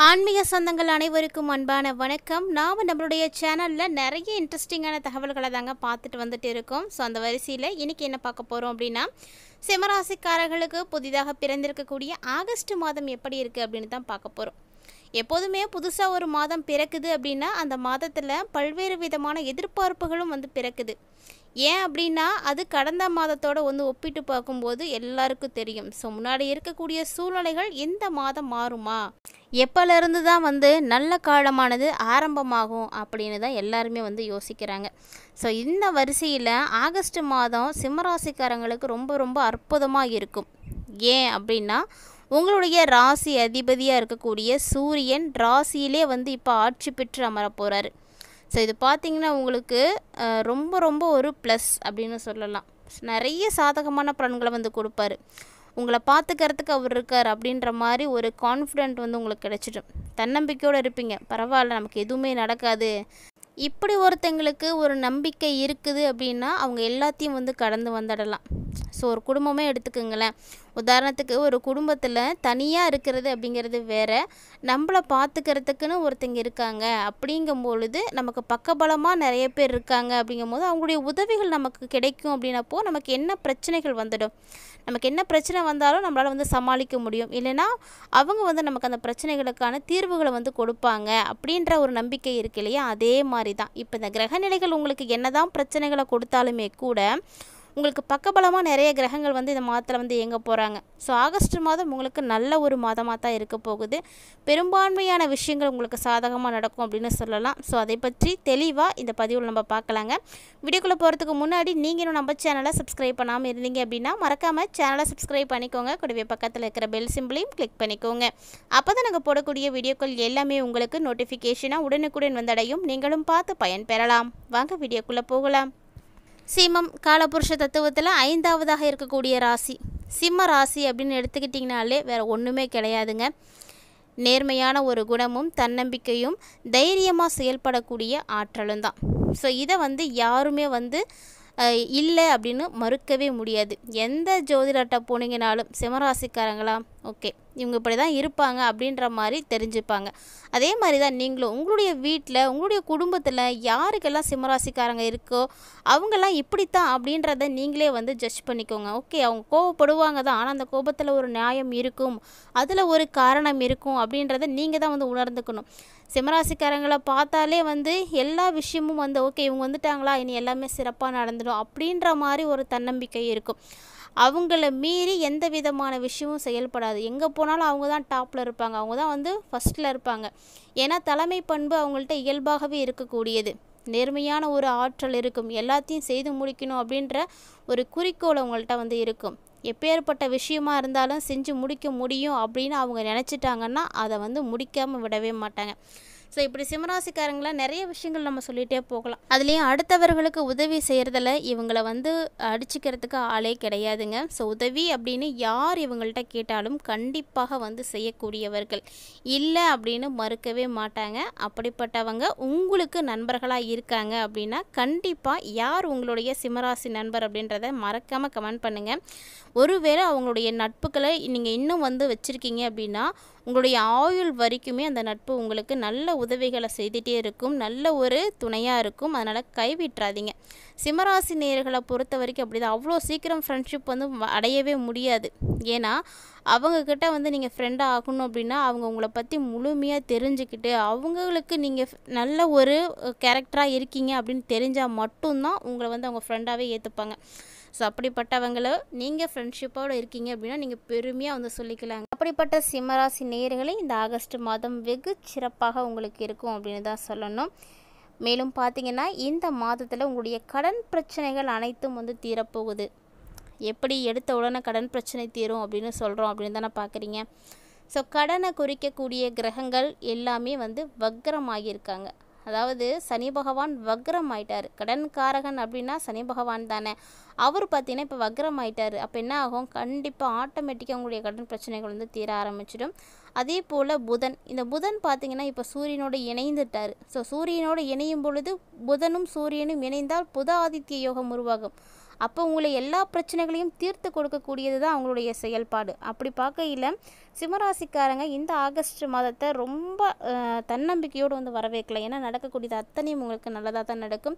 ஆன்மீக சொந்தங்கள் அனைவருக்கும் அன்பான வணக்கம். நாம் நம்மளுடைய சேனலில் நிறைய இன்ட்ரெஸ்டிங்கான தகவல்களை தாங்க பார்த்துட்டு வந்துட்டு இருக்கோம். ஸோ அந்த வரிசையில் இன்றைக்கி என்ன பார்க்க போகிறோம் அப்படின்னா, சிம்மராசிக்காரர்களுக்கு புதிதாக பிறந்திருக்கக்கூடிய ஆகஸ்ட் மாதம் எப்படி இருக்குது அப்படின்னு தான் பார்க்க போகிறோம். எப்போதுமே புதுசாக ஒரு மாதம் பிறக்குது அப்படின்னா அந்த மாதத்தில் பல்வேறு விதமான எதிர்பார்ப்புகளும் பிறக்குது. ஏன் அப்படின்னா அது கடந்த மாதத்தோடு ஒப்பிட்டு பார்க்கும்போது எல்லாருக்கும் தெரியும். ஸோ முன்னாடி இருக்கக்கூடிய சூழ்நிலைகள் இந்த மாதம் மாறுமா, எப்போலேருந்து தான் நல்ல காலமானது ஆரம்பமாகும் அப்படின்னு தான் எல்லாருமே யோசிக்கிறாங்க. ஸோ இந்த வரிசையில் ஆகஸ்ட் மாதம் சிம்மராசிக்காரங்களுக்கு ரொம்ப ரொம்ப அற்புதமாக இருக்கும். ஏன் அப்படின்னா உங்களுடைய ராசி அதிபதியாக இருக்கக்கூடிய சூரியன் ராசியிலே இப்போ ஆட்சி பெற்று அமரப்போகிறாரு. ஸோ இது பார்த்திங்கன்னா உங்களுக்கு ரொம்ப ரொம்ப ஒரு ப்ளஸ் அப்படின்னு சொல்லலாம். நிறைய சாதகமான பலன்களை கொடுப்பாரு. உங்களை பார்த்துக்கிறதுக்கு அவர் இருக்கார் அப்படின்ற மாதிரி ஒரு கான்ஃபிடென்ட் உங்களுக்கு கிடைச்சிடும். தன்னம்பிக்கையோடு இருப்பீங்க. பரவாயில்ல, நமக்கு எதுவுமே நடக்காது, இப்படி ஒருத்தங்களுக்கு ஒரு நம்பிக்கை இருக்குது அப்படின்னா அவங்க எல்லாத்தையும் கடந்து வந்துடலாம். ஸோ ஒரு குடும்பமே எடுத்துக்கோங்களேன். உதாரணத்துக்கு ஒரு குடும்பத்தில் தனியாக இருக்கிறது அப்படிங்கிறது வேறு, நம்மளை பார்த்துக்கிறதுக்குன்னு ஒருத்தங்க இருக்காங்க அப்படிங்கும்பொழுது நமக்கு பக்கபலமாக நிறைய பேர் இருக்காங்க அப்படிங்கும்போது அவங்களுடைய உதவிகள் நமக்கு கிடைக்கும். அப்படின்னப்போ நமக்கு என்ன பிரச்சனைகள் வந்துடும், நமக்கு என்ன பிரச்சனை வந்தாலும் நம்மளால் சமாளிக்க முடியும். இல்லைன்னா அவங்க நமக்கு அந்த பிரச்சனைகளுக்கான தீர்வுகளை கொடுப்பாங்க அப்படின்ற ஒரு நம்பிக்கை இருக்கு இல்லையா. அதே மாதிரி தான் இப்போ இந்த கிரகநிலைகள் உங்களுக்கு என்னதான் பிரச்சனைகளை கொடுத்தாலுமே கூட உங்களுக்கு பக்கபலமாக நிறைய கிரகங்கள் இந்த மாதத்தில் இயங்க போகிறாங்க. ஸோ ஆகஸ்ட் மாதம் உங்களுக்கு நல்ல ஒரு மாதமாக தான் இருக்க போகுது. பெரும்பான்மையான விஷயங்கள் உங்களுக்கு சாதகமாக நடக்கும் அப்படின்னு சொல்லலாம். ஸோ அதை பற்றி தெளிவாக இந்த பதிவில் நம்ம பார்க்கலாங்க. வீடியோக்குள்ளே போகிறதுக்கு முன்னாடி நீங்கள் இன்னும் நம்ம சேனலை சப்ஸ்கிரைப் பண்ணாமல் இருந்தீங்க அப்படின்னா மறக்காமல் சேனலை சப்ஸ்கிரைப் பண்ணிக்கோங்க. கூடவே பக்கத்தில் இருக்கிற பெல் சிம்பிளையும் கிளிக் பண்ணிக்கோங்க. அப்போ தான் நாங்கள் போடக்கூடிய வீடியோக்கள் எல்லாமே உங்களுக்கு நோட்டிஃபிகேஷனாக உடனுக்குடன் வந்தடையும். நீங்களும் பார்த்து பயன்பெறலாம். வாங்க வீடியோக்குள்ளே போகலாம். சிம்மம் காலபுருஷ தத்துவத்தில் 5வதாக இருக்கக்கூடிய ராசி சிம்ம ராசி அப்படின்னு எடுத்துக்கிட்டிங்கனாலே வேறு ஒன்றுமே கிடையாதுங்க. நேர்மையான ஒரு குணமும் தன்னம்பிக்கையும் தைரியமாக செயல்படக்கூடிய ஆற்றலும் தான். ஸோ இதை யாருமே இல்லை அப்படின்னு மறுக்கவே முடியாது. எந்த ஜோதிடர்கிட்ட போனீங்கனாலும் சிம்மராசிக்காரங்களா, ஓகே இவங்க இப்படி தான் இருப்பாங்க அப்படின்ற மாதிரி தெரிஞ்சுப்பாங்க. அதே மாதிரி தான் நீங்களும் உங்களுடைய வீட்டில் உங்களுடைய குடும்பத்தில் யாருக்கெல்லாம் சிம்மராசிக்காரங்க இருக்கோ அவங்கெல்லாம் இப்படித்தான் அப்படின்றத நீங்களே ஜட்ஜ் பண்ணிக்கோங்க. ஓகே அவங்க கோவப்படுவாங்க தான், ஆனால் அந்த கோபத்தில் ஒரு நியாயம் இருக்கும், அதில் ஒரு காரணம் இருக்கும் அப்படின்றத நீங்கள் தான் உணர்ந்துக்கணும். சிம்மராசிக்காரங்களை பார்த்தாலே எல்லா விஷயமும் ஓகே இவங்க வந்துட்டாங்களா இனி எல்லாமே சிறப்பாக நடந்துடும் அப்படின்ற மாதிரி ஒரு தன்னம்பிக்கை இருக்கும். அவங்கள மீறி எந்த விதமான விஷயமும் செயல்படாது. எங்கே போனாலும் அவங்க தான் டாப்பில் இருப்பாங்க, அவங்க தான் ஃபஸ்ட்டில் இருப்பாங்க. ஏன்னா தலைமை பண்பு அவங்கள்ட்ட இயல்பாகவே இருக்கக்கூடியது. நேர்மையான ஒரு ஆற்றல் இருக்கும். எல்லாத்தையும் செய்து முடிக்கணும் அப்படின்ற ஒரு குறிக்கோள் அவங்கள்ட்ட இருக்கும். எப்பேற்பட்ட விஷயமா இருந்தாலும் செஞ்சு முடிக்க முடியும் அப்படின்னு அவங்க நினச்சிட்டாங்கன்னா அதை முடிக்காமல் விடவே மாட்டாங்க. ஸோ இப்படி சிம்மராசிக்காரங்கள நிறைய விஷயங்கள் நம்ம சொல்லிகிட்டே போகலாம். அதுலேயும் அடுத்தவர்களுக்கு உதவி செய்கிறதில் இவங்களை அடிச்சுக்கிறதுக்கு ஆளே கிடையாதுங்க. ஸோ உதவி அப்படின்னு யார் இவங்கள்ட்ட கேட்டாலும் கண்டிப்பாக செய்யக்கூடியவர்கள், இல்லை அப்படின்னு மறுக்கவே மாட்டாங்க. அப்படிப்பட்டவங்க உங்களுக்கு நண்பர்களாக இருக்காங்க அப்படின்னா கண்டிப்பாக யார் உங்களுடைய சிம்மராசி நண்பர் அப்படின்றத மறக்காமல் கமெண்ட் பண்ணுங்கள். ஒருவேளை அவங்களுடைய நட்புகளை நீங்கள் இன்னும் வச்சுருக்கீங்க அப்படின்னா உங்களுடைய ஆயுள் வரைக்குமே அந்த நட்பு உங்களுக்கு நல்ல உதவிகளை செய்துகிட்டே இருக்கும், நல்ல ஒரு துணையாக இருக்கும். அதனால் கைவிட்டுறாதீங்க. சிம்மராசி நேயர்களை பொறுத்த வரைக்கும் அப்படி தான். அவ்வளோ சீக்கிரம் ஃப்ரெண்ட்ஷிப் அடையவே முடியாது. ஏன்னா அவங்கக்கிட்ட நீங்கள் ஃப்ரெண்டாக ஆகணும் அப்படின்னா அவங்க உங்களை பற்றி முழுமையாக தெரிஞ்சுக்கிட்டு அவங்களுக்கு நீங்கள் நல்ல ஒரு கேரக்டராக இருக்கீங்க அப்படின்னு தெரிஞ்சால் மட்டும்தான் உங்களை அவங்க ஃப்ரெண்டாகவே ஏற்றுப்பாங்க. ஸோ அப்படிப்பட்டவங்கள நீங்கள் ஃப்ரெண்ட்ஷிப்போடு இருக்கீங்க அப்படின்னா நீங்கள் பெருமையாக சொல்லிக்கலாங்க. அப்படிப்பட்ட சிம்மராசி நேயர்களே இந்த ஆகஸ்ட் மாதம் வெகு சிறப்பாக உங்களுக்கு இருக்கும் அப்படின்னு தான் சொல்லணும். மேலும் பார்த்தீங்கன்னா இந்த மாதத்தில் உங்களுடைய கடன் பிரச்சனைகள் அனைத்தும் தீரப்போகுது. எப்படி எடுத்த உடனே கடன் பிரச்சனை தீரும் அப்படின்னு சொல்கிறோம் அப்படின்னு தானே பார்க்குறீங்க. ஸோ கடனை குறிக்கக்கூடிய கிரகங்கள் எல்லாமே வக்ரமாகியிருக்காங்க. அதாவது சனி பகவான் வக்ரம் ஆயிட்டார். கடன்காரகன் அப்படின்னா சனி பகவான் தானே, அவர் பார்த்தீங்கன்னா இப்போ வக்ரம் ஆயிட்டார். அப்போ என்ன ஆகும், கண்டிப்பாக ஆட்டோமேட்டிக்காக உங்களுடைய கடன் பிரச்சனைகள் தீர ஆரம்பிச்சிடும். அதே போல் புதன், இந்த புதன் பார்த்திங்கன்னா இப்போ சூரியனோடு இணைந்துட்டார். ஸோ சூரியனோடு இணையும் பொழுது புதனும் சூரியனும் இணைந்தால் புத ஆதித்ய யோகம் உருவாகும். அப்போ உங்களை எல்லா பிரச்சனைகளையும் தீர்த்து கொடுக்கக்கூடியது தான் அவங்களுடைய செயல்பாடு. அப்படி பார்க்கையில் சிம்மராசிக்காரங்க இந்த ஆகஸ்ட் மாதத்தை ரொம்ப தன்னம்பிக்கையோடு வந்து வரவேற்கலாம். ஏன்னா நடக்கக்கூடியது அத்தனையும் உங்களுக்கு நல்லதாக தான் நடக்கும்.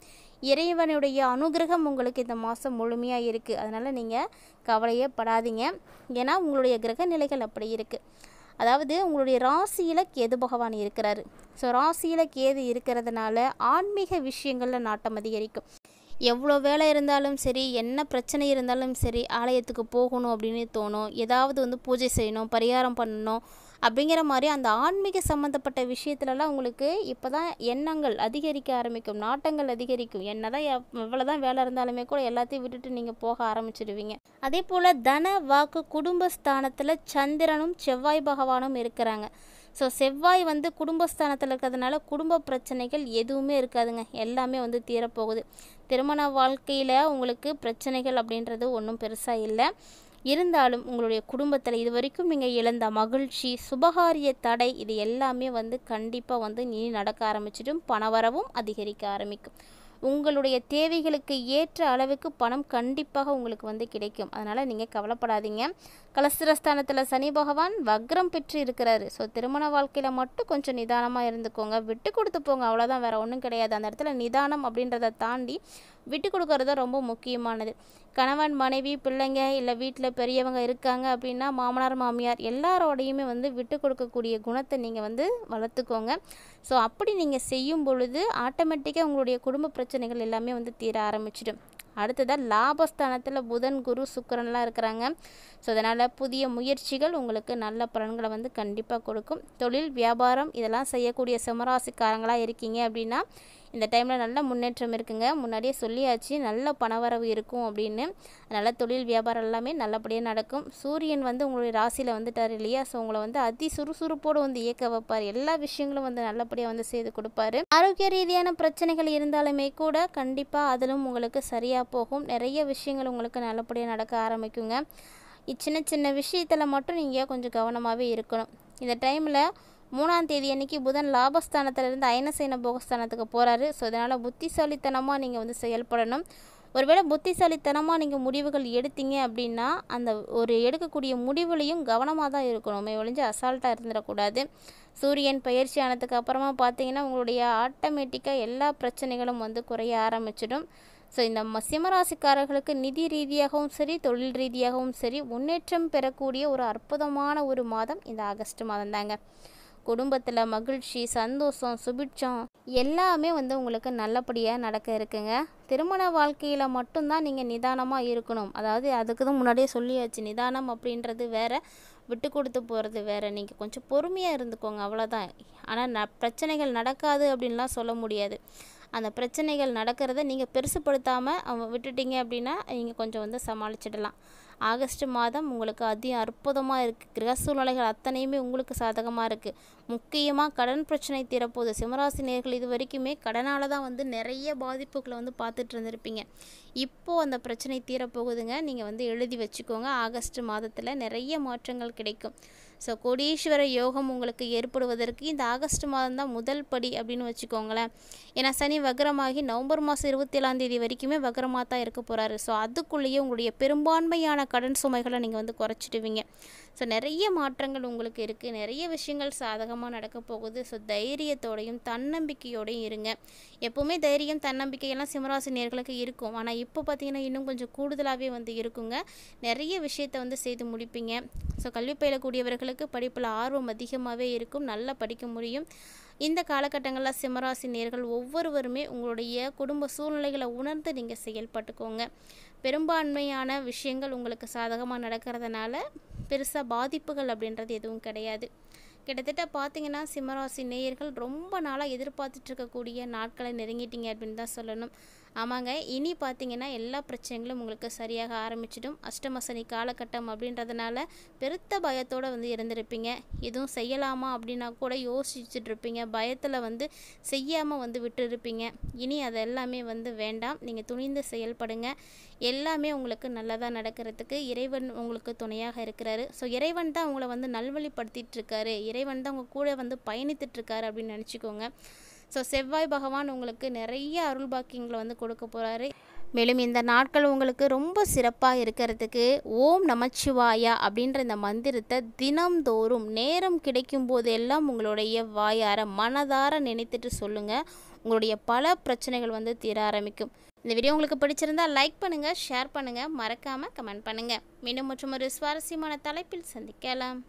இறைவனுடைய அனுகிரகம் உங்களுக்கு இந்த மாதம் முழுமையாக இருக்குது. அதனால் நீங்கள் கவலையே படாதீங்க. ஏன்னா உங்களுடைய கிரக நிலைகள் அப்படி இருக்குது. அதாவது உங்களுடைய ராசியில் கேது பகவான் இருக்கிறாரு. ஸோ ராசியில் கேது இருக்கிறதுனால ஆன்மீக விஷயங்களில் நாட்டம் அதிகரிக்கும். எவ்வளோ வேலை இருந்தாலும் சரி, என்ன பிரச்சனை இருந்தாலும் சரி, ஆலயத்துக்கு போகணும் அப்படின்னு தோணும். ஏதாவது வந்து பூஜை செய்யணும், பரிகாரம் பண்ணணும் அப்படிங்கிற மாதிரி அந்த ஆன்மீக சம்மந்தப்பட்ட விஷயத்துலலாம் உங்களுக்கு இப்போ தான் எண்ணங்கள் அதிகரிக்க ஆரம்பிக்கும், நாட்டங்கள் அதிகரிக்கும். என்ன தான் எவ்வளோ தான் வேலை இருந்தாலுமே கூட எல்லாத்தையும் விட்டுட்டு நீங்கள் போக ஆரம்பிச்சிடுவீங்க. அதே போல் தன வாக்கு குடும்பஸ்தானத்தில் சந்திரனும் செவ்வாய் பகவானும் இருக்கிறாங்க. ஸோ செவ்வாய் வந்து குடும்பஸ்தானத்தில் இருக்கிறதுனால குடும்ப பிரச்சனைகள் எதுவுமே இருக்காதுங்க, எல்லாமே வந்து தீரப்போகுது. திருமண வாழ்க்கையில் உங்களுக்கு பிரச்சனைகள் அப்படின்றது ஒன்றும் பெருசாக இல்லை. இருந்தாலும் உங்களுடைய குடும்பத்தில் இது வரைக்கும் நீங்கள் இழந்த மகிழ்ச்சி, சுபகாரிய தடை, இது எல்லாமே வந்து கண்டிப்பாக வந்து இனி நடக்க ஆரம்பிச்சிடும். பணவரவும் அதிகரிக்க ஆரம்பிக்கும். உங்களுடைய தேவைகளுக்கு ஏற்ற அளவுக்கு பணம் கண்டிப்பாக உங்களுக்கு வந்து கிடைக்கும். அதனால் நீங்கள் கவலைப்படாதீங்க. கலஸ்திரஸ்தானத்தில் சனி பகவான் வக்ரம் பெற்று இருக்கிறாரு. ஸோ திருமண வாழ்க்கையில் மட்டும் கொஞ்சம் நிதானமாக இருந்துக்கோங்க, விட்டு கொடுத்து போங்க, அவ்வளோதான், வேறு ஒன்றும் கிடையாது. அந்த இடத்துல நிதானம் அப்படின்றத தாண்டி விட்டு கொடுக்கறது ரொம்ப முக்கியமானது. கணவன் மனைவி பிள்ளைங்க இல்லை வீட்டில் பெரியவங்க இருக்காங்க அப்படின்னா மாமனார் மாமியார் எல்லாரோடையுமே வந்து விட்டு கொடுக்கக்கூடிய குணத்தை நீங்கள் வந்து வளர்த்துக்கோங்க. ஸோ அப்படி நீங்கள் செய்யும் பொழுது ஆட்டோமேட்டிக்காக உங்களுடைய குடும்ப பிரச்சனைகள் எல்லாமே வந்து தீர ஆரம்பிச்சிடும். அடுத்ததாக லாபஸ்தானத்தில் புதன் குரு சுக்கிரன்லாம் இருக்கிறாங்க. ஸோ அதனால் புதிய முயற்சிகள் உங்களுக்கு நல்ல பலன்களை வந்து கண்டிப்பாக கொடுக்கும். தொழில் வியாபாரம் இதெல்லாம் செய்யக்கூடிய சிம்மராசிக்காரங்களாக இருக்கீங்க அப்படின்னா இந்த டைமில் நல்ல முன்னேற்றம் இருக்குங்க. முன்னாடியே சொல்லியாச்சு நல்ல பணவரவு இருக்கும் அப்படின்னு. அதனால் தொழில் வியாபாரம் எல்லாமே நல்லபடியாக நடக்கும். சூரியன் வந்து உங்களுடைய ராசியில் வந்துட்டார் இல்லையா? ஸோ உங்களை வந்து அதி சுறுசுறுப்போடு வந்து இயக்க வைப்பார். எல்லா விஷயங்களும் வந்து நல்லபடியாக வந்து செய்து கொடுப்பாரு. ஆரோக்கிய ரீதியான பிரச்சனைகள் இருந்தாலுமே கூட கண்டிப்பாக அதிலும் உங்களுக்கு சரியாக போகும். நிறைய விஷயங்கள் உங்களுக்கு நல்லபடியாக நடக்க ஆரம்பிக்குங்க. சின்ன சின்ன விஷயத்தில் மட்டும் நீங்கள் கொஞ்சம் கவனமாகவே இருக்கணும். இந்த டைமில் 3ஆம் தேதி அன்றைக்கி புதன் லாபஸ்தானத்திலிருந்து அயனசேன போகஸ்தானத்துக்கு போகிறாரு. ஸோ இதனால் புத்திசாலித்தனமாக நீங்கள் வந்து செயல்படணும். ஒருவேளை புத்திசாலித்தனமாக நீங்கள் முடிவுகள் எடுத்தீங்க அப்படின்னா அந்த ஒரு எடுக்கக்கூடிய முடிவுலையும் கவனமாக தான் இருக்கணும், ஒழிஞ்சு அசால்ட்டாக இருந்துடக்கூடாது. சூரியன் பயிற்சி ஆனதுக்கு அப்புறமா பார்த்தீங்கன்னா உங்களுடைய ஆட்டோமேட்டிக்காக எல்லா பிரச்சனைகளும் வந்து குறைய ஆரம்பிச்சிடும். ஸோ இந்த சிம்மராசிக்காரர்களுக்கு நிதி ரீதியாகவும் சரி, தொழில் ரீதியாகவும் சரி முன்னேற்றம் பெறக்கூடிய ஒரு அற்புதமான ஒரு மாதம் இந்த ஆகஸ்ட் மாதம் தாங்க. குடும்பத்தில் மகிழ்ச்சி, சந்தோஷம், சுபிட்சம் எல்லாமே வந்து உங்களுக்கு நல்லபடியாக நடக்க இருக்குங்க. திருமண வாழ்க்கையில் மட்டும்தான் நீங்கள் நிதானமாக இருக்கணும். அதாவது அதுக்கு தான் முன்னாடியே சொல்லியாச்சு, நிதானம் அப்படின்றது வேறு, விட்டு கொடுத்து போகிறது வேறு. நீங்கள் கொஞ்சம் பொறுமையாக இருந்துக்கோங்க, அவ்வளோதான். ஆனால் பிரச்சனைகள் நடக்காது அப்படின்லாம் சொல்ல முடியாது. அந்த பிரச்சனைகள் நடக்கிறத நீங்கள் பெருசுப்படுத்தாமல் விட்டுட்டீங்க அப்படின்னா நீங்கள் கொஞ்சம் வந்து சமாளிச்சிடலாம். ஆகஸ்ட் மாதம் உங்களுக்கு அற்புதமாக இருக்குது. கிரக சூழ்நிலைகள் அத்தனையுமே உங்களுக்கு சாதகமாக இருக்குது. முக்கியமாக கடன் பிரச்சனை தீரப்போகுது. சிம்மராசி நேயர்கள் இது வரைக்குமே கடனால் தான் வந்து நிறைய பாதிப்புகளை வந்து பார்த்துட்டு இருந்திருப்பீங்க. இப்போது அந்த பிரச்சனை தீரப்போகுதுங்க. நீங்கள் வந்து எழுதி வச்சுக்கோங்க. ஆகஸ்ட் மாதத்தில் நிறைய மாற்றங்கள் கிடைக்கும். ஸோ கோடீஸ்வர யோகம் உங்களுக்கு ஏற்படுவதற்கு இந்த ஆகஸ்ட் மாதம் தான் முதல் படி அப்படின்னு வச்சுக்கோங்களேன். ஏன்னா சனி வக்ரமாகி நவம்பர் மாதம் 27ஆம் தேதி வரைக்குமே வக்ரமாக தான் இருக்க போகிறாரு. ஸோ அதுக்குள்ளேயே உங்களுடைய பெரும்பான்மையான கடன் சுமைகளை நீங்கள் வந்து குறைச்சிடுவீங்க. ஸோ நிறைய மாற்றங்கள் உங்களுக்கு இருக்குது. நிறைய விஷயங்கள் சாதகமாக நடக்க போகுது. ஸோ தைரியத்தோடையும் தன்னம்பிக்கையோடையும் இருங்க. எப்போவுமே தைரியம் தன்னம்பிக்கையெல்லாம் சிம்மராசி நேயர்களுக்கு இருக்கும். ஆனால் இப்போ பார்த்தீங்கன்னா இன்னும் கொஞ்சம் கூடுதலாகவே வந்து இருக்குங்க. நிறைய விஷயத்தை வந்து செய்து முடிப்பீங்க. ஸோ கல்வி பயிலக்கூடியவர்களுக்கு படிப்பில் ஆர்வம் அதிகமாகவே இருக்கும். நல்லா படிக்க முடியும். இந்த காலகட்டங்களில் சிம்மராசி நேயர்கள் ஒவ்வொருவருமே உங்களுடைய குடும்ப சூழ்நிலைகளை உணர்ந்து நீங்கள் செயல்பட்டுக்கோங்க. பெரும்பான்மையான விஷயங்கள் உங்களுக்கு சாதகமாக நடக்கிறதுனால பெருசாக பாதிப்புகள் அப்படின்றது எதுவும் கிடையாது. கிட்டத்தட்ட பார்த்தீங்கன்னா சிம்மராசி நேயர்கள் ரொம்ப நாளாக எதிர்பார்த்துட்டு இருக்கக்கூடிய நாட்களை நெருங்கிட்டீங்க அப்படின்னு தான் சொல்லணும். ஆமாங்க, இனி பார்த்தீங்கன்னா எல்லா பிரச்சனைகளும் உங்களுக்கு சரியாக ஆரம்பிச்சிடும். அஷ்டம சனி காலகட்டம் அப்படின்றதுனால பெருத்த பயத்தோடு வந்து இருந்திருப்பீங்க. எதுவும் செய்யலாமா அப்படின்னா கூட யோசிச்சுட்டு இருப்பீங்க. பயத்தில் வந்து செய்யாமல் வந்து விட்டுருப்பீங்க. இனி அது எல்லாமே வந்து வேண்டாம். நீங்கள் துணிந்து செயல்படுங்க. எல்லாமே உங்களுக்கு நல்லதாக நடக்கிறதுக்கு இறைவன் உங்களுக்கு துணையாக இருக்கிறாரு. ஸோ இறைவன் தான் உங்களை வந்து நல்வழிப்படுத்திட்டு இருக்காரு. இறைவன் தான் உங்கள் கூட வந்து பயணித்துட்ருக்காரு அப்படின்னு நினச்சிக்கோங்க. ஸோ செவ்வாய் பகவான் உங்களுக்கு நிறைய அருள் பாக்கியங்களை வந்து கொடுக்க போகிறாரு. மேலும் இந்த நாட்கள் உங்களுக்கு ரொம்ப சிறப்பாக இருக்கிறதுக்கு ஓம் நமச்சிவாயா அப்படின்ற இந்த மந்திரத்தை தினம்தோறும் நேரம் கிடைக்கும் போதெல்லாம் உங்களுடைய வாயார மனதார நினைத்துட்டு சொல்லுங்கள். உங்களுடைய பல பிரச்சனைகள் வந்து தீர ஆரம்பிக்கும். இந்த வீடியோ உங்களுக்கு பிடிச்சிருந்தா லைக் பண்ணுங்கள், ஷேர் பண்ணுங்கள், மறக்காமல் கமெண்ட் பண்ணுங்கள். மீண்டும் மற்றும் ஒரு சுவாரஸ்யமான தலைப்பில் சந்திக்கலாம்.